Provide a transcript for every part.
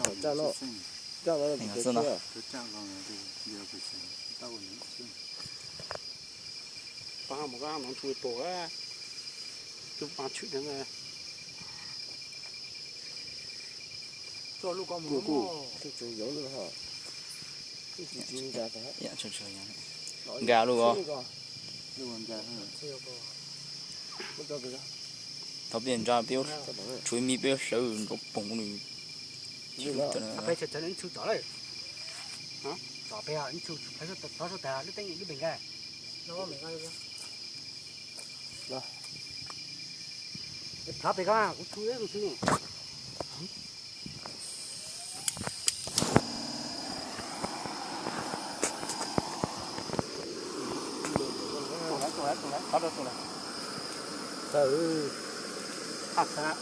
这样是呢。把我们个能出多啊，就把去那个。做路光木木，这有了哈。这是金家的。呀，吃呀。gà luôn không? Tao biển ra biểu chuối mi biểu sâu nó bùng này. Bây giờ cho nên chú chó này. Hả? Chó bé anh chú phải cho tao cho tao nó tính cái bình cái. Nó mình ngay luôn. Rồi. Tháp bé cái, cũng chú ấy cũng chú. Bắt được rồi. Hát sana.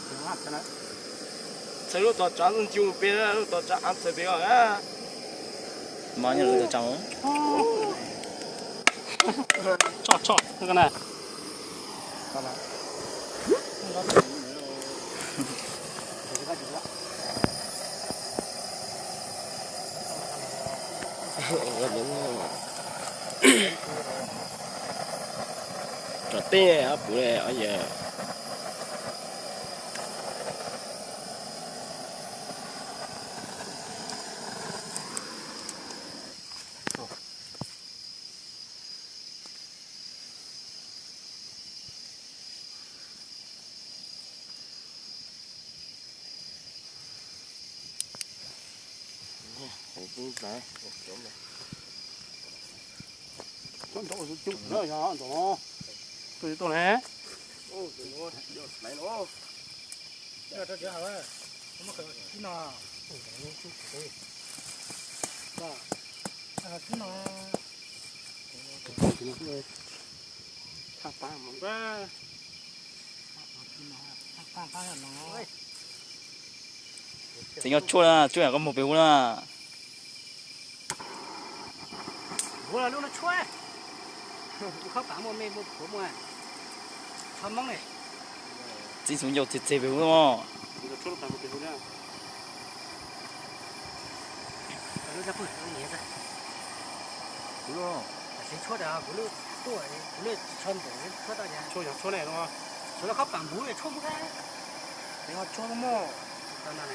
Sai lúc tao chán chiu bé lúc tao chán ăn sai bé à. Mà như là tao chán. Cho cái này. Cái này. Trò tê á, bữa này ở giờ. Cũng phải, chỗ này. Con đó là chút nữa nha, đó. Tôi này. Ô, tụi nó lại nó. Cho hả? Không có cái nào. Đó. Cái nào. Thằng ta mà quá. Thằng ta là nó. Tính nó chua là có một béo là. Bữa lúc nó chua. Không phải một mê một của mua. Thơm mong này. Chỉ dùng nhiều thịt béo đúng không? Nó chua phải một béo nha. Nó ra bự nó nhẹ ra. Đúng không? Sẽ chua đã, bữa lúc tuổi, bữa lúc chân bữa chua ta nha. Chua này đúng không? Chua nó khắp bản bún này chua không ra. Để họ chua lắm mò. Tao này.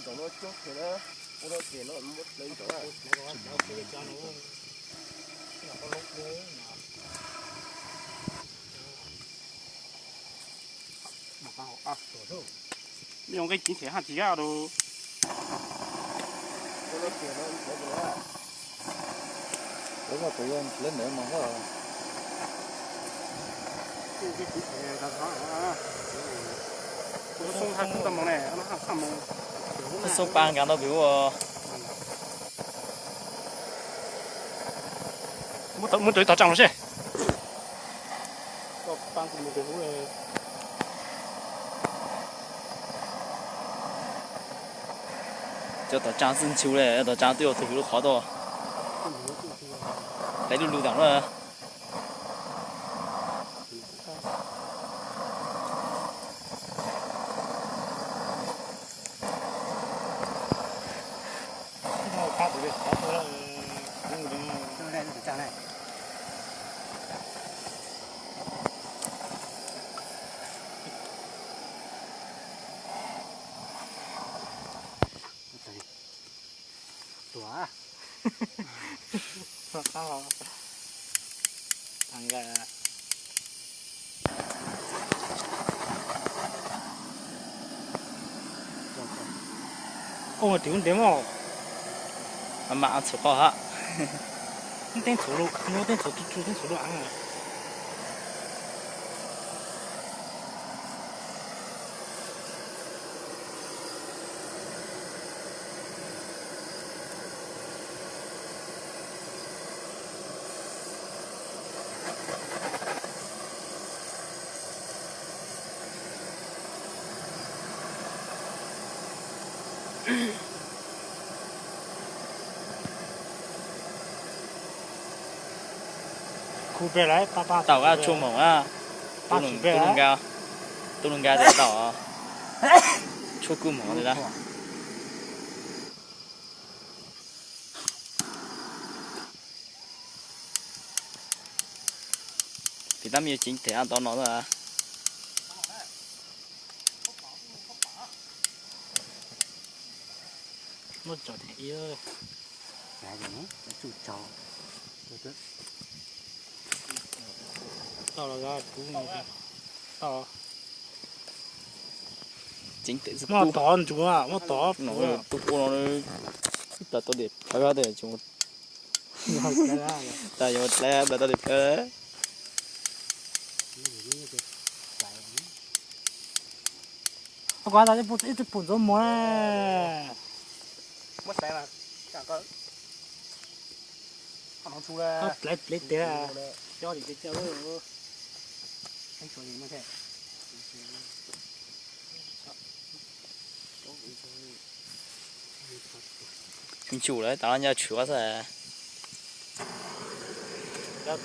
Chỗ nó chốt thì nó tiền nó mất lấy chỗ này. Dùng cái chính thể hạt chỉ ra đâu. Nó tiền nó mất rồi. Đúng là tụi em lên nữa mà hết. cái chính thể là đó. Nó không hạt không tầm mong này, nó hạt tầm mong. Số ban cả nó biểu muốn tới tao trăng nó chứ. Có ban của mình biểu này. cho tao trang sinh chiếu này, tao trang tiêu thử lúc khó to. Lấy được lưu đẳng rồi. Thằng gà ô tiếng đếm mò mà ăn sủi khó hả? tên số lô nó tên số ăn à khu về lại ba tàu ga chuông mỏng á, ba chuông về ga. 都能干得到啊，出够毛的啦。thì taoมีchính thể an toàn nó rồi à. Nó trở thành yêu cái gì nữa cái chủ trò được tao là ra cũng tao chính thể giúp mà tao ăn chúng à mà tao nó tu nó ta tôi để phải ra để chúng ta dùng lấy ta để phải qua tao ít phun gió mùa mất tay là chẳng có không chú là lấy tiền à cho thì cho rồi anh cho gì mà thế chúng chủ đấy tao nhà chủ quá rồi. Đó,